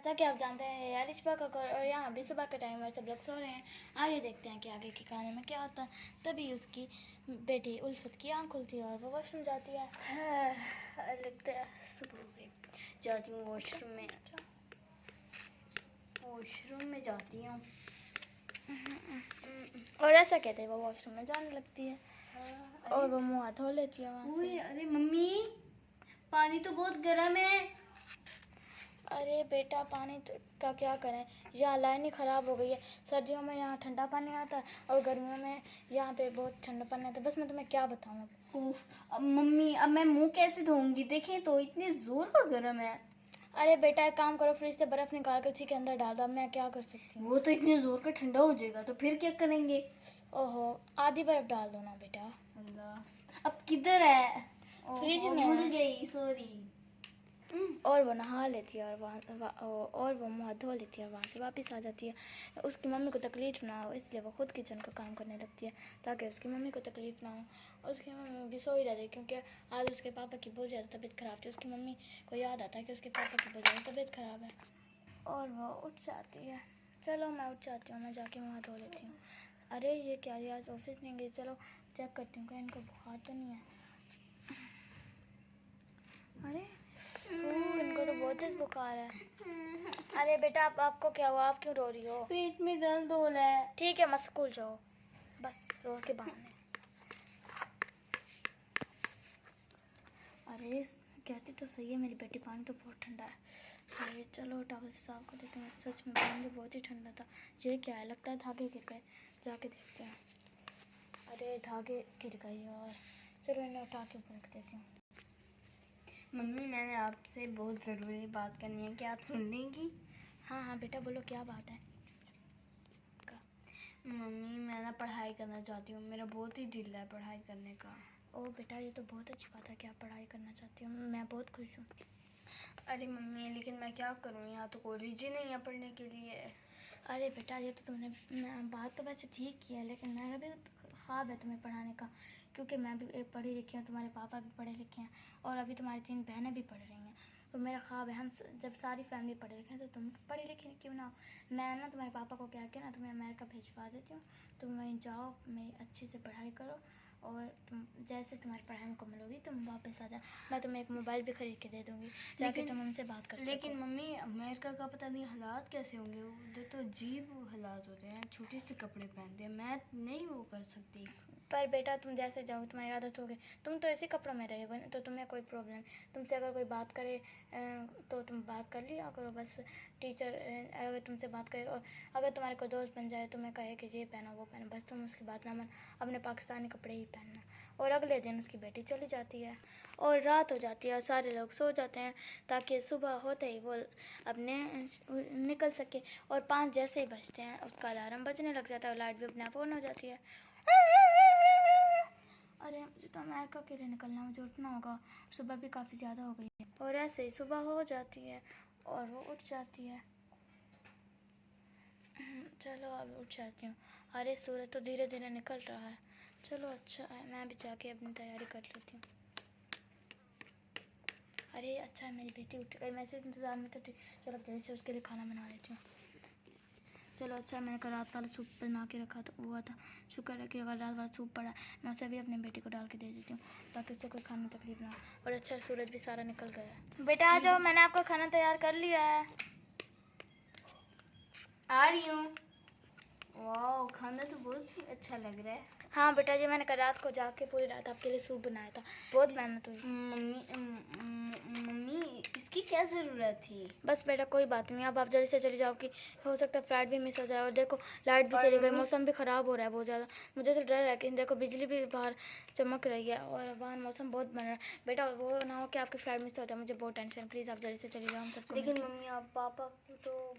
जैसा कि आप जानते हैं यार इशबा का और यहाँ अभी सुबह का टाइम और सब लोग सो रहे हैं। आइए देखते हैं कि आगे के खाने में क्या होता है। तभी उसकी बेटी उल्फत की आँख खुलती है और वो वॉशरूम जाती है। लगता है सुबह हो गई। जाती हूँ वॉशरूम में जाती हूँ। और ऐसा कहते हैं वो वॉशरूम में जाने लगती है और वो मुँह हाथ धो लेती है वहाँ से। अरे मम्मी, पानी तो बहुत गर्म है। अरे बेटा पानी का क्या करें, यहाँ लाइन ही ख़राब हो गई है। सर्दियों में यहाँ ठंडा पानी आता है और गर्मियों में यहाँ पे बहुत ठंडा पानी आता है। बस मैं तुम्हें क्या बताऊँ अब। अब मम्मी, अब मैं मुंह कैसे धोऊंगी? देखें तो इतने जोर का गर्म है। अरे बेटा एक काम करो, फ्रिज से बर्फ़ निकाल कर उसी के अंदर डाल दो। अब मैं क्या कर सकती हूँ। वो तो इतने जोर का ठंडा हो जाएगा, तो फिर क्या करेंगे? ओहो, आधी बर्फ़ डाल दो ना बेटा। अल्लाह, अब किधर है? फ्रिज में भूल गई, सॉरी। और वो नहा लेती है और वो मुँह धो लेती है, वहाँ से वापस आ जाती है। उसकी मम्मी को तकलीफ़ ना हो इसलिए वो खुद किचन का काम करने लगती है ताकि उसकी मम्मी को तकलीफ़ ना हो। और उसकी मम्मी भी सो ही रहती है क्योंकि आज उसके पापा की बहुत ज़्यादा तबीयत ख़राब थी। उसकी मम्मी को याद आता है कि उसके पापा की बहुत ज़्यादा तबीयत ख़राब है और वो उठ जाती है। चलो मैं उठ जाती हूँ, मैं जाके मुँह धो लेती हूँ। अरे ये क्या, ये आज ऑफिस नहीं गई। चलो चेक करती हूँ कि इनको बुखार तो नहीं है। अरे इनको तो बहुत तेज बुखार है। अरे बेटा आपको क्या हुआ, आप क्यों रो रही हो? पेट में दर्द हो रहा है। ठीक है मत स्कूल जाओ, बस रो के बहाने। अरे कहती तो सही है मेरी बेटी, पानी तो बहुत ठंडा है। अरे चलो टॉवल से साफ कर देते हैं। सच में पानी तो बहुत ही ठंडा था। ये क्या है, लगता है धागे गिर गए, जाके देखते हैं। अरे धागे गिर गए और चलो इन्हें उठा के ऊपर रख देती हूँ। मम्मी, मैंने आपसे बहुत ज़रूरी बात करनी है, क्या आप सुन लेंगी? हाँ हाँ बेटा बोलो, क्या बात है? मम्मी, मैं ना पढ़ाई करना चाहती हूँ, मेरा बहुत ही दिल है पढ़ाई करने का। ओह बेटा ये तो बहुत अच्छी बात है कि आप पढ़ाई करना चाहती हो, मैं बहुत खुश हूँ। अरे मम्मी, लेकिन मैं क्या करूँ, यहाँ तो कॉलेज ही नहीं है पढ़ने के लिए। अरे बेटा ये तो तुमने बात तो वैसे ठीक की है, लेकिन मेरा भी ख्वाब है तुम्हें पढ़ाने का, क्योंकि मैं भी एक पढ़ी लिखी हूँ, तुम्हारे पापा भी पढ़े लिखे हैं और अभी तुम्हारी 3 बहनें भी पढ़ रही हैं। तो मेरा ख्वाब है हम जब सारी फैमिली पढ़े लिखे हैं तो तुम पढ़ी लिखी क्यों ना हो। मैं ना तुम्हारे पापा को कह के ना तुम्हें अमेरिका भिजवा देती हूँ। तुम वहीं जाओ, मेरी अच्छी से पढ़ाई करो और तुम जैसे तुम्हारी पढ़ाई मुकम्मल होगी तुम वापस आ जाओ। मैं तुम्हें एक मोबाइल भी खरीद के दे दूँगी ताकि तुम उनसे बात कर सको। लेकिन मम्मी, अमेरिका का पता नहीं हालात कैसे होंगे, उधर तो अजीब हालात होते हैं, छोटे से कपड़े पहनते हैं, मैं नहीं वो कर सकती। पर बेटा तुम जैसे जाओ तुम्हारी आदत हो गई, तुम तो ऐसे कपड़ों में रहोगे तो तुम्हें कोई प्रॉब्लम, तुमसे अगर कोई बात करे तो तुम बात कर लिया करो। बस टीचर अगर तुमसे बात करे और अगर तुम्हारे कोई दोस्त बन जाए तुम्हें कहे कि ये पहनो वो पहनो, बस तुम उसकी बात ना मान, अपने पाकिस्तानी कपड़े ही पहनना। और अगले दिन उसकी बेटी चली जाती है और रात हो जाती है और सारे लोग सो जाते हैं ताकि सुबह होते ही वो अपने निकल सके। और 5 जैसे ही बजते हैं उसका अलार्म बजने लग जाता है और लाइट भी अपने आप ऑन हो जाती है। अरे मुझे तो अमेरिका के लिए निकलना, मुझे उठना होगा, सुबह भी काफ़ी ज़्यादा हो गई है। और ऐसे ही सुबह हो जाती है और वो उठ जाती है। चलो अब उठ जाती हूँ। अरे सूरज तो धीरे धीरे निकल रहा है। चलो अच्छा है, मैं भी जाके अपनी तैयारी कर लेती हूँ। अरे अच्छा है मेरी बेटी उठ गई, मैं इसे इंतज़ार में तो थी। चलो जल्दी से उसके लिए खाना बना लेती हूँ। चलो अच्छा, मैंने कल रात वाला सूप बना के रखा था हुआ था, शुक्र है कि अगर रात वाला सूप पड़ा मैं उसे भी अपनी बेटी को डाल के दे देती हूँ ताकि उससे कोई खाने में तकलीफ ना हो। और अच्छा सूरज भी सारा निकल गया है। बेटा आ जाओ, मैंने आपका खाना तैयार कर लिया है। आ रही हूँ। वाह, खाना तो बहुत ही अच्छा लग रहा है। हाँ बेटा जी, मैंने कल रात को जाके पूरी रात आपके लिए सूप बनाया था, बहुत मेहनत हुई। मम्मी, इसकी क्या ज़रूरत थी? बस बेटा कोई बात नहीं, अब आप जल्दी से चली जाओ कि हो सकता है फ्लाइट भी मिस हो जाए। और देखो लाइट भी चली गई, मौसम भी ख़राब हो रहा है बहुत ज़्यादा। मुझे तो डर है कि देखो बिजली भी बाहर चमक रही है और बाहर मौसम बहुत बन रहा है। बेटा वो ना हो कि आपकी फ्लाइट मिस हो जाए, मुझे बहुत टेंशन। प्लीज़ आप जल्दी से चली जाओ हम सबको। लेकिन मम्मी, आप पापा को तो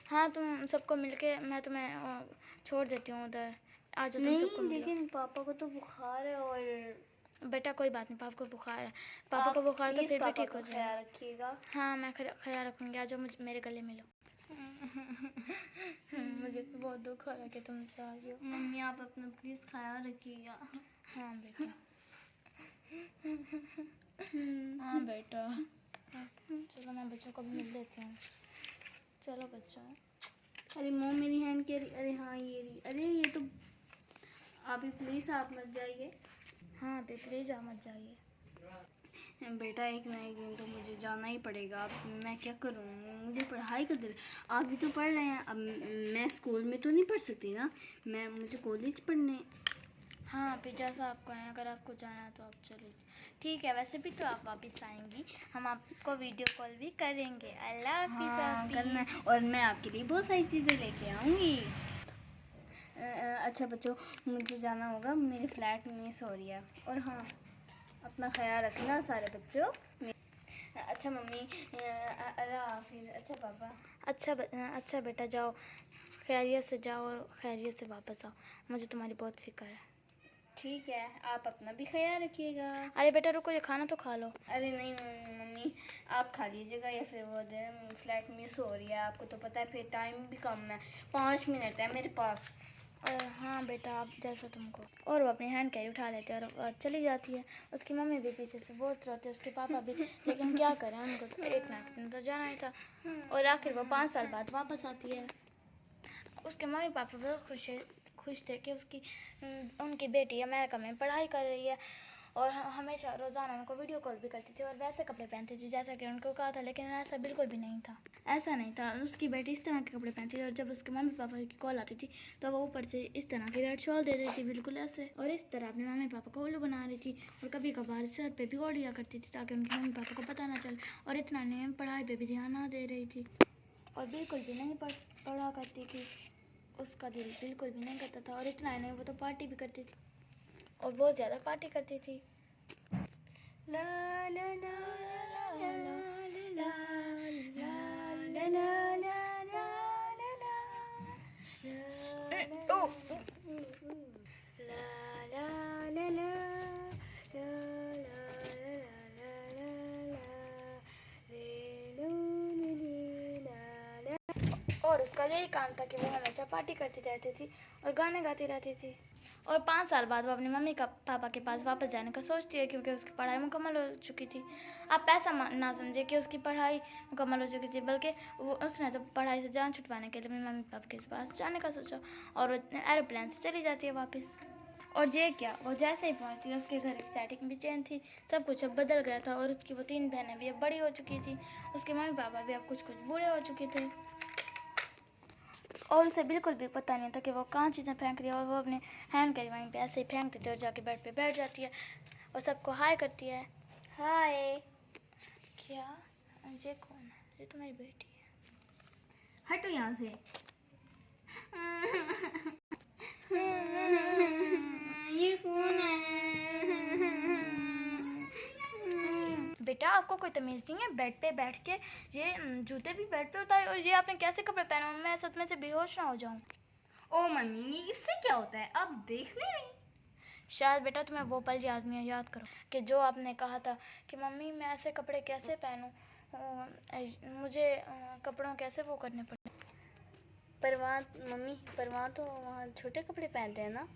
हाँ तुम सबको मिलके मैं तुम्हें छोड़ देती हूँ उधर, आ जाओ तुम सबको मिलो। लेकिन पापा को तो बुखार है। और बेटा कोई बात नहीं, पापा को बुखार है, पापा को बुखार तो फिर भी ठीक हो जाएगा। ख्याल रखिएगा। हाँ मैं ख्याल रखूँगी, आ जाओ मुझे मेरे गले मिलो। मुझे भी बहुत दुख हो रहा है कि तुम जा रही हो। मम्मी, आप अपना प्लीज़ ख्याल रखिएगा। हाँ बेटा। हाँ बेटा, चलो मैं बच्चों को भी मिल लेती हूँ। चलो बच्चों। अरे मॉम मेरी हैंड कह रही, अरे हाँ ये रही, अरे ये तो आप ही प्लीज़ आप मत जाइए। हाँ अभी प्लीज़ आप मत जाइए। बेटा एक ना एक दिन तो मुझे जाना ही पड़ेगा। अब मैं क्या करूँ, मुझे पढ़ाई का दिल, आप भी तो पढ़ रहे हैं। अब मैं स्कूल में तो नहीं पढ़ सकती ना, मुझे कॉलेज पढ़ने। हाँ अभी जैसा आपको है, अगर आपको जाना है तो आप चले। ठीक है, वैसे भी तो आप वापस आएंगी, हम आपको वीडियो कॉल भी करेंगे। अल्लाह हाफिज़ हाँ आपी। करना है, और मैं आपके लिए बहुत सारी चीज़ें लेके आऊँगी। अच्छा बच्चों, मुझे जाना होगा, मेरी फ्लैट मिस हो रही है। और हाँ अपना ख्याल रखना सारे बच्चों। अच्छा मम्मी, अल्लाह हाफिज़। अच्छा पापा। अच्छा बेटा, जाओ खैरियत से जाओ और खैरियत से वापस आओ, मुझे तुम्हारी बहुत फिक्र है। ठीक है, आप अपना भी ख्याल रखिएगा। अरे बेटा रुको, ये खाना तो खा लो। अरे नहीं मम्मी, आप खा लीजिएगा, या फिर वो दे, फ्लैट मिस हो रही है, आपको तो पता है, फिर टाइम भी कम है, 5 मिनट है मेरे पास। हाँ बेटा, आप जैसा तुमको। और वो अपनी हैंड कैरी उठा लेते हैं और चली जाती है। उसकी मम्मी भी पीछे से बहुत रोते हैं, उसके पापा भी, लेकिन क्या करें, उनको तो एक ना एक दिन तो जाना ही था। और आखिर वो 5 साल बाद वापस आती है। उसके मम्मी पापा बहुत खुश थे कि उनकी बेटी अमेरिका में पढ़ाई कर रही है, और हमेशा रोज़ाना उनको वीडियो कॉल भी करती थी और वैसे कपड़े पहनती थी जैसा कि उनको कहा था। लेकिन ऐसा बिल्कुल भी नहीं था, ऐसा नहीं था। उसकी बेटी इस तरह के कपड़े पहनती थी, और जब उसके मम्मी पापा की कॉल आती थी तो वो ऊपर से इस तरह की रेड शॉल दे देती थी, बिल्कुल ऐसे, और इस तरह अपने मम्मी पापा को उल्लू बना रही थी। और कभी कभार सर पे भी ओढ़ लिया करती थी ताकि उनके मम्मी पापा को पता ना चले। और इतना नहीं, पढ़ाई पर भी ध्यान ना दे रही थी, और बिल्कुल भी नहीं पढ़ा करती थी। उसका दिल बिल्कुल भी नहीं करता था। और इतना ही नहीं, वो तो पार्टी भी करती थी, और बहुत ज़्यादा पार्टी करती थी। ला ला ला ला ला ला ला ला ला और उसका यही काम था कि वो हमेशा पार्टी करती रहती थी और गाने गाती रहती थी। और 5 साल बाद वो अपनी मम्मी का पापा के पास वापस जाने का सोचती है, क्योंकि उसकी पढ़ाई मुकम्मल हो चुकी थी। आप ऐसा ना समझे कि उसकी पढ़ाई मुकम्मल हो चुकी थी, बल्कि उसने तो पढ़ाई से जान छुटवाने के लिए अपने मम्मी पापा के पास जाने का सोचा, और वो एरोप्लेन से चली जाती है वापस। और ये क्या, वो जैसे ही पहुंचती है उसके घर की सेटिंग भी चेंज थी, सब कुछ अब बदल गया था। और उसकी वो 3 बहनें भी अब बड़ी हो चुकी थी, उसके मम्मी पापा भी अब कुछ बूढ़े हो चुके थे, और उसे बिल्कुल भी पता नहीं था कि वो कहाँ चीज़ें फेंक रही है। और वो अपने हैंड कैरी वहीं पे ऐसे ही फेंक देती है और जाके बेड पे बैठ जाती है और सबको हाय करती है। हाय। क्या, ये कौन है? ये तो मेरी बेटी है। हटो यहाँ से। ये कौन है? बेटा आपको कोई तमीज़ नहीं है, बेड पे बैठ के ये जूते भी बेड पे उतारे, और ये आपने कैसे कपड़े पहने हुए? मैं सच में से बेहोश ना हो जाऊं। ओ मम्मी, इससे क्या होता है, अब देखने नहीं। शायद बेटा तुम्हें वो पल याद करो कि जो आपने कहा था कि मम्मी मैं ऐसे कपड़े कैसे पहनूं, मुझे कपड़ों कैसे वो करने पड़े। मम्मी परवाह तो वहाँ छोटे कपड़े पहनते हैं ना।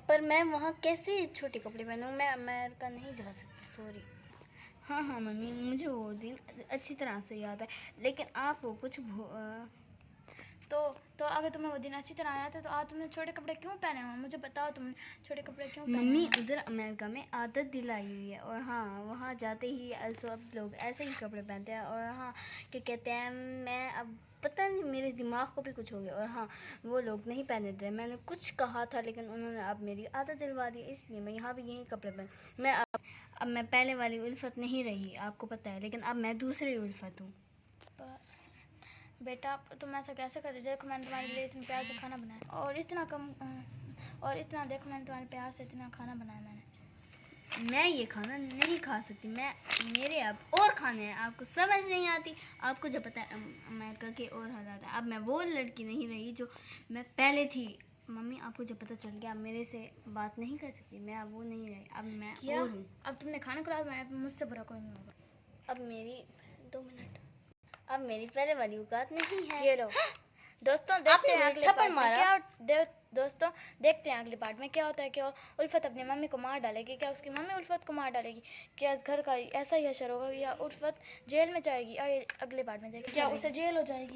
पर मैं वहाँ कैसे छोटे कपड़े पहनूँ, मैं अमेरिका नहीं जा सकती, सॉरी। हाँ हाँ मम्मी, मुझे वो दिन अच्छी तरह से याद है, लेकिन आप वो कुछ तो अगर तुम्हें वो दिन अच्छी तरह आया था तो आज तुमने छोटे कपड़े क्यों पहने हुए? मुझे बताओ, तुमने छोटे कपड़े क्यों पहने? मम्मी उधर अमेरिका में आदत दिलाई हुई है, और हाँ वहाँ जाते ही सब लोग ऐसे ही कपड़े पहनते हैं। और हाँ क्या कहते हैं, मैं अब पता नहीं मेरे दिमाग को भी कुछ हो गया। और हाँ वो लोग नहीं पहने थे, मैंने कुछ कहा था लेकिन उन्होंने अब मेरी आदत दिलवा दी, इसलिए मैं यहाँ भी यही कपड़े पहन। अब मैं पहले वाली उल्फत नहीं रही, आपको पता है, लेकिन अब मैं दूसरी उल्फत हूँ। बेटा तुम ऐसा कैसे करते? देखो मैंने तुम्हारे लिए इतने प्यार से खाना बनाया, और इतना देखो मैंने तुम्हारे प्यार से इतना खाना बनाया। मैं ये खाना नहीं खा सकती, मेरे अब और खाने हैं, आपको समझ नहीं आती। आपको जब पता है अमेरिका के और हालात है, अब मैं वो लड़की नहीं रही जो मैं पहले थी। मम्मी आपको जब पता चल गया, मेरे से बात नहीं कर सकती, मैं अब वो नहीं रही, अब मैं और हूँ। अब तुमने खाना खिला दिया, मुझसे बुरा कोई नहीं होगा। अब मेरी 2 मिनट, अब मेरी पहले वाली औकात नहीं है। ये लो दोस्तों, आपने थप्पड़ मारा। दोस्तों देखते हैं अगली पार्ट में क्या होता है। क्या उल्फत अपनी मम्मी को मार डालेगी, क्या उसकी मम्मी उल्फत को मार डालेगी, क्या इस घर का ऐसा ही हशर होगा, या उल्फत जेल में जाएगी। और अगले पार्ट में देखिए क्या उसे जेल हो जाएगी।